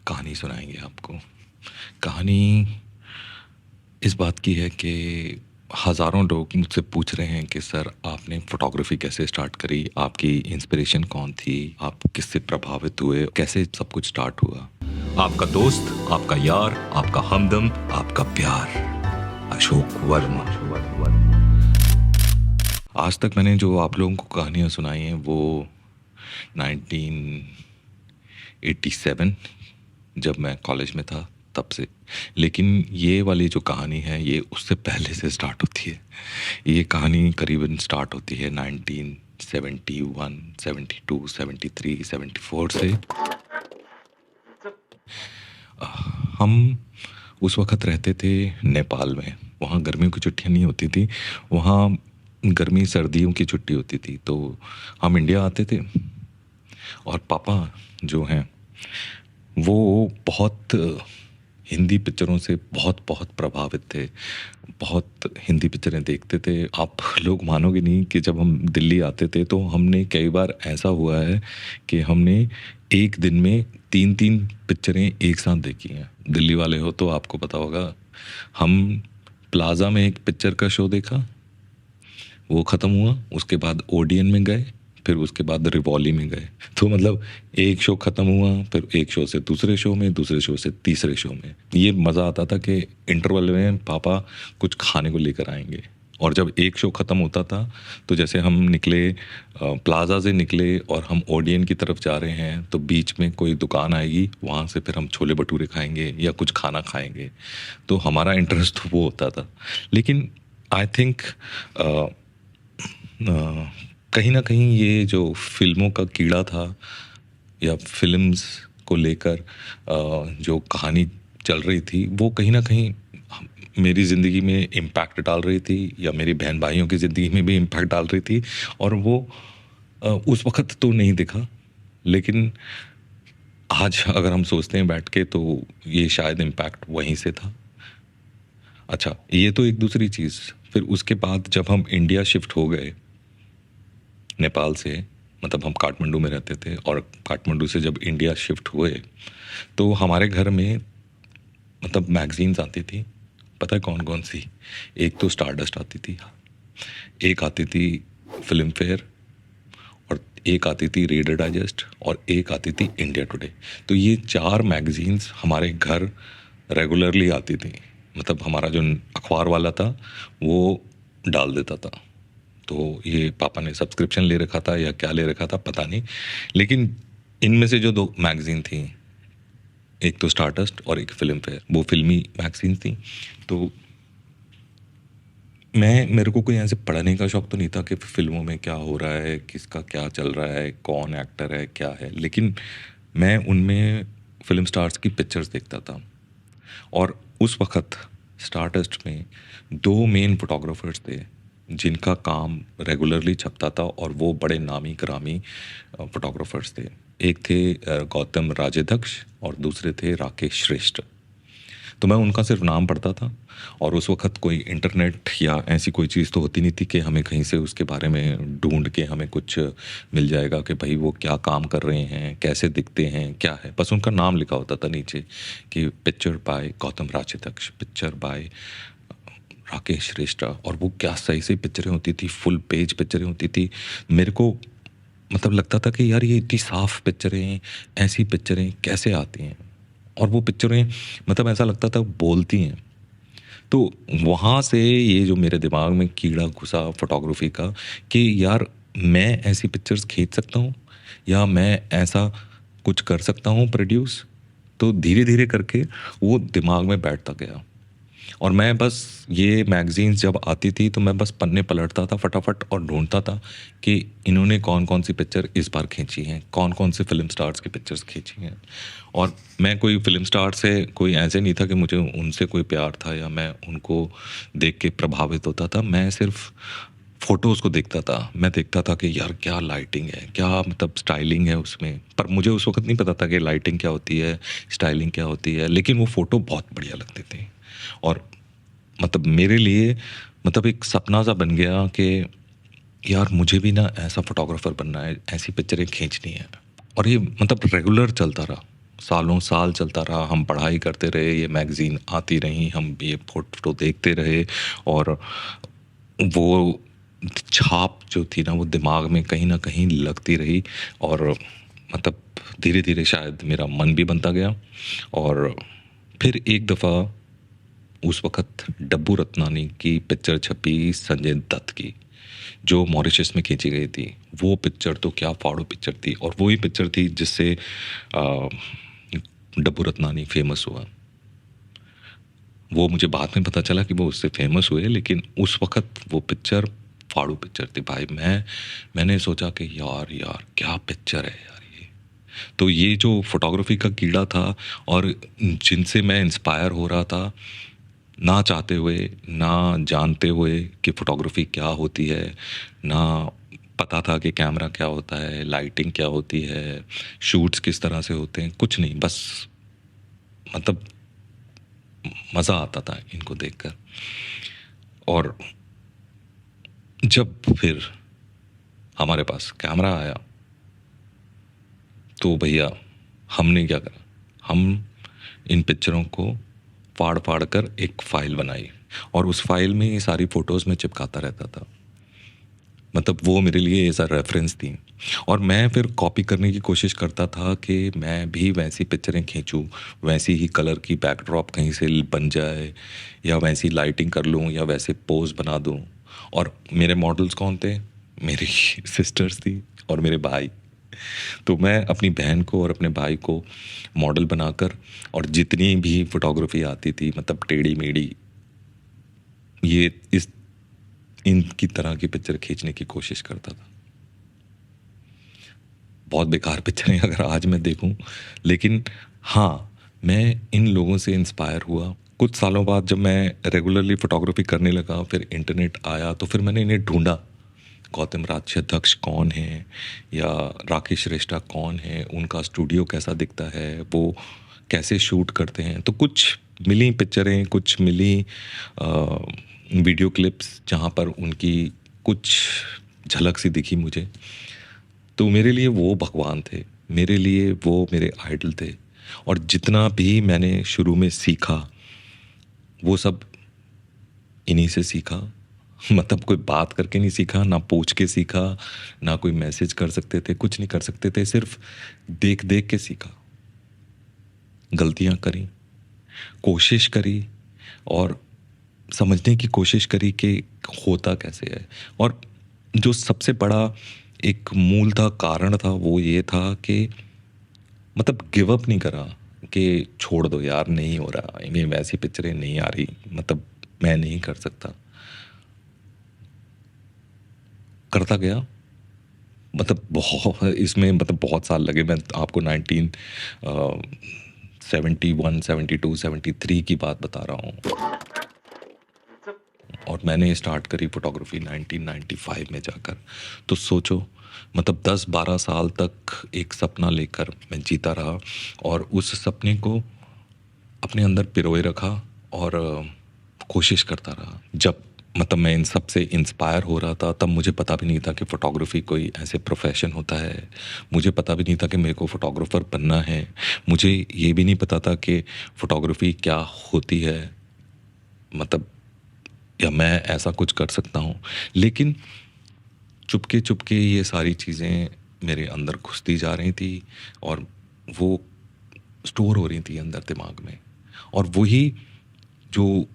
कहानी सुनाएंगे आपको। कहानी इस बात की है कि हज़ारों लोग मुझसे पूछ रहे हैं कि सर आपने फ़ोटोग्राफ़ी कैसे स्टार्ट करी? आपकी इंस्पिरेशन कौन थी? आप किससे प्रभावित हुए? कैसे सब कुछ स्टार्ट हुआ? आपका दोस्त, आपका यार, आपका हमदम, आपका प्यार, अशोक वर्मा। आज तक मैंने जो आप लोगों को कहानियाँ सुनाई हैं वो 1987 जब मैं कॉलेज में था तब से। लेकिन ये वाली जो कहानी है ये उससे पहले से स्टार्ट होती है। ये कहानी करीबन स्टार्ट होती है 1971, 72, 73, 74 से। हम उस वक़्त रहते थे नेपाल में। वहाँ गर्मियों की छुट्टियाँ नहीं होती थी, वहाँ गर्मी सर्दियों की छुट्टी होती थी। तो हम इंडिया आते थे और पापा जो हैं वो बहुत हिंदी पिक्चरों से बहुत बहुत प्रभावित थे। बहुत हिंदी पिक्चरें देखते थे। आप लोग मानोगे नहीं कि जब हम दिल्ली आते थे तो हमने कई बार ऐसा हुआ है कि हमने एक दिन में 3-3 पिक्चरें एक साथ देखी हैं। दिल्ली वाले हो तो आपको पता होगा। हम प्लाज़ा में एक पिक्चर का शो देखा, वो ख़त्म हुआ, उसके बाद ओडियन में गए, फिर उसके बाद रिवॉली में गए। तो मतलब एक शो ख़त्म हुआ, फिर एक शो से दूसरे शो में, दूसरे शो से तीसरे शो में। ये मज़ा आता था कि इंटरवल में पापा कुछ खाने को लेकर आएंगे। और जब एक शो ख़त्म होता था तो जैसे हम निकले, प्लाज़ा से निकले और हम ओडियन की तरफ जा रहे हैं तो बीच में कोई दुकान आएगी, वहाँ से फिर हम छोले भटूरे खाएंगे या कुछ खाना खाएंगे। तो हमारा इंटरेस्ट तो वो होता था। लेकिन आई थिंक कहीं ना कहीं ये जो फिल्मों का कीड़ा था या फिल्म्स को लेकर जो कहानी चल रही थी वो कहीं ना कहीं मेरी ज़िंदगी में इम्पैक्ट डाल रही थी या मेरी बहन भाइयों की ज़िंदगी में भी इम्पैक्ट डाल रही थी। और वो उस वक्त तो नहीं दिखा, लेकिन आज अगर हम सोचते हैं बैठ के तो ये शायद इम्पैक्ट वहीं से था। अच्छा, ये तो एक दूसरी चीज़। फिर उसके बाद जब हम इंडिया शिफ्ट हो गए नेपाल से, मतलब हम काठमांडू में रहते थे और काठमांडू से जब इंडिया शिफ्ट हुए तो हमारे घर में मतलब मैगज़ीन्स आती थी। पता है कौन कौन सी? एक तो स्टारडस्ट आती थी, एक आती थी फिल्म फेयर, और एक आती थी रीडर डाइजेस्ट, और एक आती थी इंडिया टुडे। तो ये 4 मैगज़ीन्स हमारे घर रेगुलरली आती थी। मतलब हमारा जो अखबार वाला था वो डाल देता था। तो ये पापा ने सब्सक्रिप्शन ले रखा था या क्या ले रखा था पता नहीं। लेकिन इनमें से जो 2 मैगज़ीन थी, एक तो स्टारडस्ट और एक फिल्म फेयर, वो फिल्मी मैगज़ीन थी। तो मेरे को कोई ऐसे पढ़ने का शौक तो नहीं था कि फिल्मों में क्या हो रहा है, किसका क्या चल रहा है, कौन एक्टर है, क्या है। लेकिन मैं उनमें फिल्म स्टार्स की पिक्चर्स देखता था। और उस वक्त स्टारडस्ट में 2 मेन फोटोग्राफर्स थे जिनका काम रेगुलरली छपता था और वो बड़े नामी ग्रामी फोटोग्राफर्स थे। एक थे गौतम राजेध्यक्ष और दूसरे थे राकेश श्रेष्ठ। तो मैं उनका सिर्फ नाम पढ़ता था। और उस वक्त कोई इंटरनेट या ऐसी कोई चीज़ तो होती नहीं थी कि हमें कहीं से उसके बारे में ढूंढ के हमें कुछ मिल जाएगा कि भाई वो क्या काम कर रहे हैं, कैसे दिखते हैं, क्या है। बस उनका नाम लिखा होता था नीचे कि picture by Gautam Rajadhyaksha, picture by Rakesh Shrestha. और वो क्या सही सही पिक्चरें होती थी, फुल पेज पिक्चरें होती थी। मेरे को मतलब लगता था कि यार ये इतनी साफ पिक्चरें, ऐसी पिक्चरें कैसे आती हैं। और वो पिक्चरें मतलब ऐसा लगता था बोलती हैं। तो वहाँ से ये जो मेरे दिमाग में कीड़ा घुसा फोटोग्राफी का कि यार मैं ऐसी पिक्चर्स खींच सकता हूँ या मैं ऐसा कुछ कर सकता हूँ प्रोड्यूस। तो धीरे धीरे करके वो दिमाग में बैठता गया। और मैं बस ये मैगज़ीन्स जब आती थी तो मैं बस पन्ने पलटता था फटाफट और ढूंढता था कि इन्होंने कौन कौन सी पिक्चर इस बार खींची हैं, कौन कौन से फिल्म स्टार्स की पिक्चर्स खींची हैं। और मैं कोई फिल्म स्टार से कोई ऐसे नहीं था कि मुझे उनसे कोई प्यार था या मैं उनको देख के प्रभावित होता था। मैं सिर्फ फ़ोटोज़ को देखता था। मैं देखता था कि यार क्या लाइटिंग है, क्या मतलब स्टाइलिंग है उसमें। पर मुझे उस वक्त नहीं पता था कि लाइटिंग क्या होती है, स्टाइलिंग क्या होती है। लेकिन वो फ़ोटो बहुत बढ़िया लगते थे। और मतलब मेरे लिए मतलब एक सपना सा बन गया कि यार मुझे भी ना ऐसा फोटोग्राफर बनना है, ऐसी पिक्चरें खींचनी है। और ये मतलब रेगुलर चलता रहा। सालों साल चलता रहा, हम पढ़ाई करते रहे, ये मैगज़ीन आती रहीं, हम ये फ़ोटो देखते रहे और वो छाप जो थी ना वो दिमाग में कहीं न कहीं लगती रही और मतलब धीरे-धीरे शायद मेरा मन भी बनता गया और फिर एक दफ़ा उस वक़्त डब्बू रत्नानी की पिक्चर छपी संजय दत्त की, जो मॉरिशस में खींची गई थी। वो पिक्चर तो क्या फाड़ो पिक्चर थी और वो ही पिक्चर थी जिससे अ, डब्बू रत्नानी फ़ेमस हुआ। वो मुझे बाद में पता चला कि वो उससे फ़ेमस हुए, लेकिन उस वक़्त वो पिक्चर फाड़ू पिक्चर थी भाई। मैंने सोचा कि यार क्या पिक्चर है यार ये। तो ये जो फ़ोटोग्राफ़ी का कीड़ा था और जिनसे मैं इंस्पायर हो रहा था, ना चाहते हुए, ना जानते हुए कि फ़ोटोग्राफ़ी क्या होती है, ना पता था कि कैमरा क्या होता है, लाइटिंग क्या होती है, शूट्स किस तरह से होते हैं, कुछ नहीं, बस मतलब मज़ा आता था इनको देखकर। और जब फिर हमारे पास कैमरा आया, तो भैया हमने क्या करा, हम इन पिक्चरों को फाड़-फाड़ कर एक फ़ाइल बनाई और उस फ़ाइल में ये सारी फ़ोटोज़ मैं चिपकाता रहता था। मतलब वो मेरे लिए एज़ अ रेफ़रेंस थी और मैं फिर कॉपी करने की कोशिश करता था कि मैं भी वैसी पिक्चरें खींचूँ, वैसी ही कलर की बैकड्रॉप कहीं से बन जाए या वैसी लाइटिंग कर लूँ या वैसे पोज़ बना दूँ। और मेरे मॉडल्स कौन थे? मेरी सिस्टर्स थी और मेरे भाई। तो मैं अपनी बहन को और अपने भाई को मॉडल बनाकर और जितनी भी फ़ोटोग्राफ़ी आती थी मतलब टेढ़ी-मेढ़ी, ये इस इनकी तरह की पिक्चर खींचने की कोशिश करता था। बहुत बेकार पिक्चर है अगर आज मैं देखूँ, लेकिन हाँ, मैं इन लोगों से इंस्पायर हुआ। कुछ सालों बाद जब मैं रेगुलरली फ़ोटोग्राफ़ी करने लगा, फिर इंटरनेट आया, तो फिर मैंने इन्हें ढूँढा। गौतम राजयध्यक्ष कौन हैं या राकेश रेष्टा कौन हैं, उनका स्टूडियो कैसा दिखता है, वो कैसे शूट करते हैं। तो कुछ मिली पिक्चरें, कुछ मिली अ, वीडियो क्लिप्स जहाँ पर उनकी कुछ झलक सी दिखी मुझे। तो मेरे लिए वो भगवान थे, मेरे लिए वो मेरे आइडल थे और जितना भी मैंने शुरू में सीखा, वो सब इन्हीं से सीखा। मतलब कोई बात करके नहीं सीखा, ना पूछ के सीखा, ना कोई मैसेज कर सकते थे, कुछ नहीं कर सकते थे, सिर्फ़ देख-देख के सीखा। गलतियाँ करी, कोशिश करी और समझने की कोशिश करी कि होता कैसे है। और जो सबसे बड़ा एक मूल था, कारण था, वो ये था कि मतलब गिव अप नहीं करा कि छोड़ दो यार नहीं हो रहा, ये वैसी पिक्चरें नहीं आ रही, मतलब मैं नहीं कर सकता। करता गया, मतलब बहुत इसमें मतलब बहुत साल लगे। मैं आपको 1971, 72, 73 की बात बता रहा हूँ और मैंने स्टार्ट करी फ़ोटोग्राफ़ी 1995 में जाकर। तो सोचो मतलब 10-12 साल तक एक सपना लेकर मैं जीता रहा और उस सपने को अपने अंदर पिरोए रखा और कोशिश करता रहा। जब मतलब मैं इन सब से इंस्पायर हो रहा था, तब मुझे पता भी नहीं था कि फ़ोटोग्राफ़ी कोई ऐसे प्रोफ़ेशन होता है। मुझे पता भी नहीं था कि मेरे को फ़ोटोग्राफ़र बनना है। मुझे ये भी नहीं पता था कि फ़ोटोग्राफ़ी क्या होती है, मतलब या मैं ऐसा कुछ कर सकता हूँ। लेकिन चुपके-चुपके ये सारी चीज़ें मेरे अंदर घुसती जा रही थी और वो स्टोर हो रही थी अंदर दिमाग में। और वही जो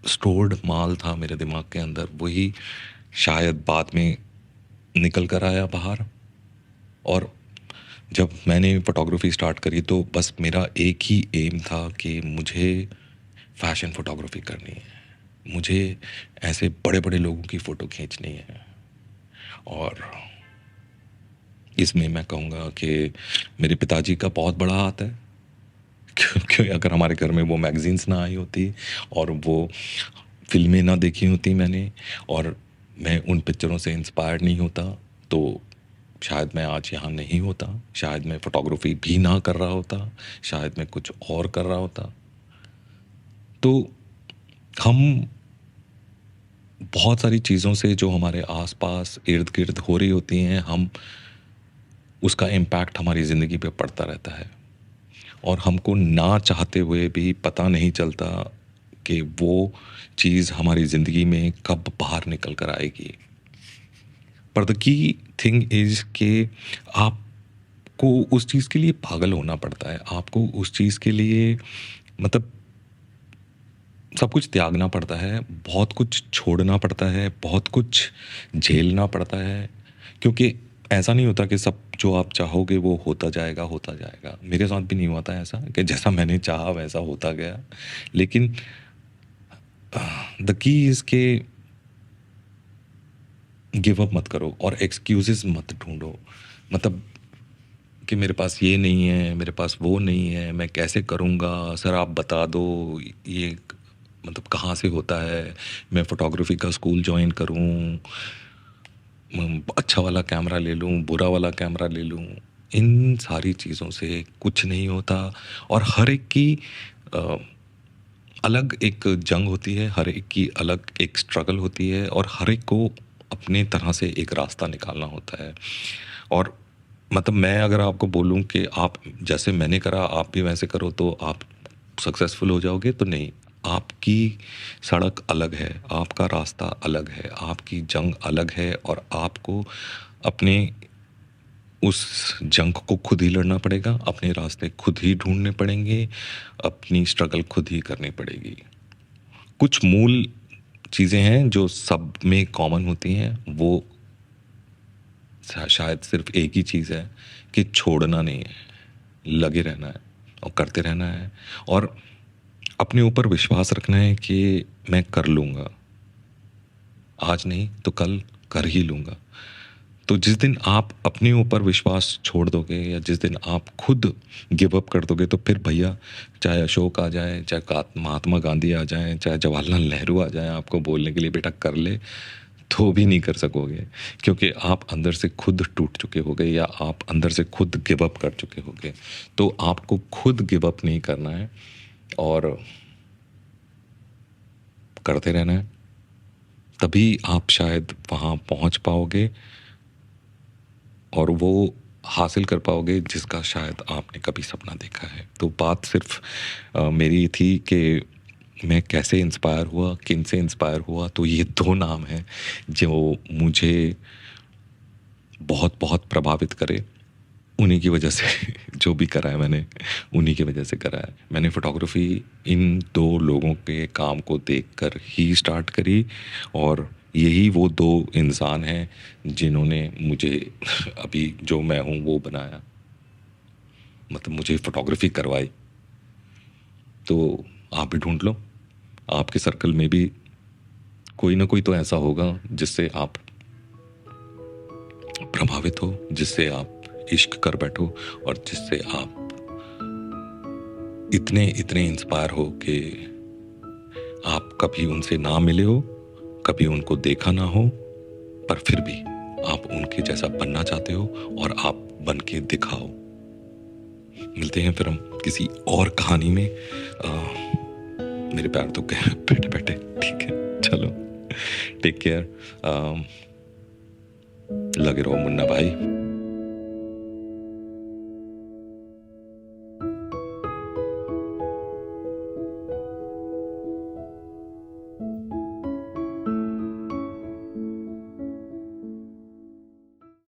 स्टोर्ड माल था मेरे दिमाग के अंदर, वही शायद बाद में निकल कर आया बाहर। और जब मैंने फ़ोटोग्राफ़ी स्टार्ट करी तो बस मेरा एक ही एम था कि मुझे फ़ैशन फ़ोटोग्राफ़ी करनी है। मुझे ऐसे बड़े-बड़े लोगों की फ़ोटो खींचनी है। और इसमें मैं कहूँगा कि मेरे पिताजी का बहुत बड़ा हाथ है। क्योंकि अगर हमारे घर में वो मैगज़ीन्स ना आई होती और वो फ़िल्में ना देखी होती मैंने और मैं उन पिक्चरों से इंस्पायर्ड नहीं होता, तो शायद मैं आज यहाँ नहीं होता। शायद मैं फ़ोटोग्राफ़ी भी ना कर रहा होता, शायद मैं कुछ और कर रहा होता। तो हम बहुत सारी चीज़ों से जो हमारे आस-पास, इर्द-गिर्द हो रही होती हैं, हम उसका इम्पैक्ट हमारी ज़िंदगी पे पड़ता रहता है। और हमको ना चाहते हुए भी पता नहीं चलता कि वो चीज़ हमारी ज़िंदगी में कब बाहर निकल कर आएगी। पर द की थिंग इज़ कि आपको उस चीज़ के लिए पागल होना पड़ता है। आपको उस चीज़ के लिए मतलब सब कुछ त्यागना पड़ता है, बहुत कुछ छोड़ना पड़ता है, बहुत कुछ झेलना पड़ता है, क्योंकि ऐसा नहीं होता कि सब जो आप चाहोगे वो होता जाएगा, होता जाएगा। मेरे साथ भी नहीं हुआ था ऐसा कि जैसा मैंने चाहा वैसा होता गया। लेकिन द की इज़ के गिव अप मत करो और एक्सक्यूज़ेज़ मत ढूँढो। मतलब कि मेरे पास ये नहीं है, मेरे पास वो नहीं है, मैं कैसे करूँगा? सर आप बता दो ये मतलब कहाँ से होता है? मैं फ़ोटोग्राफ़ी का स्कूल जॉइन करूँ, अच्छा वाला कैमरा ले लूँ, बुरा वाला कैमरा ले लूँ। इन सारी चीज़ों से कुछ नहीं होता और हर एक की अ, अलग एक जंग होती है, हर एक की अलग एक स्ट्रगल होती है और हर एक को अपने तरह से एक रास्ता निकालना होता है। और मतलब मैं अगर आपको बोलूँ कि आप जैसे मैंने करा आप भी वैसे करो तो आप सक्सेसफुल हो जाओगे, तो नहीं। आपकी सड़क अलग है, आपका रास्ता अलग है, आपकी जंग अलग है और आपको अपने उस जंग को खुद ही लड़ना पड़ेगा, अपने रास्ते खुद ही ढूँढने पड़ेंगे, अपनी स्ट्रगल खुद ही करनी पड़ेगी। कुछ मूल चीज़ें हैं जो सब में कॉमन होती हैं, वो शायद सिर्फ़ एक ही चीज़ है कि छोड़ना नहीं है, लगे रहना है और करते रहना है और अपने ऊपर विश्वास रखना है कि मैं कर लूँगा। आज नहीं तो कल कर ही लूँगा। तो जिस दिन आप अपने ऊपर विश्वास छोड़ दोगे या जिस दिन आप खुद गिव अप कर दोगे तो फिर भैया चाहे अशोक आ जाए, चाहे महात्मा गांधी आ जाएँ, चाहे जवाहरलाल नेहरू आ जाएँ आपको बोलने के लिए बेटा कर ले, तो भी नहीं कर सकोगे। क्योंकि आप अंदर से खुद टूट चुके होगे या आप अंदर से खुद गिव अप कर चुके होगे। तो आपको खुद गिव अप नहीं करना है और करते रहना है। तभी आप शायद वहाँ पहुँच पाओगे और वो हासिल कर पाओगे जिसका शायद आपने कभी सपना देखा है। तो बात सिर्फ़ मेरी थी कि मैं कैसे इंस्पायर हुआ, किन से इंस्पायर हुआ, तो ये 2 नाम हैं जो मुझे बहुत-बहुत प्रभावित करे। उन्हीं की वजह से जो भी करा है मैंने, उन्हीं की वजह से करा है। मैंने फ़ोटोग्राफ़ी इन 2 लोगों के काम को देखकर ही स्टार्ट करी और यही वो 2 इंसान हैं जिन्होंने मुझे अभी जो मैं हूँ वो बनाया। मतलब मुझे फ़ोटोग्राफ़ी करवाई। तो आप भी ढूँढ लो, आपके सर्कल में भी कोई ना कोई तो ऐसा होगा जिससे आप प्रभावित हो, जिससे आप इश्क कर बैठो और जिससे आप इतने इतने इंस्पायर हो कि आप कभी उनसे ना मिले हो, कभी उनको देखा ना हो, पर फिर भी आप उनके जैसा बनना चाहते हो और आप बन के दिखाओ। मिलते हैं फिर हम किसी और कहानी में। मेरे पैर तो गए बैठे बैठे। ठीक है, चलो, टेक केयर। लगे रहो मुन्ना भाई।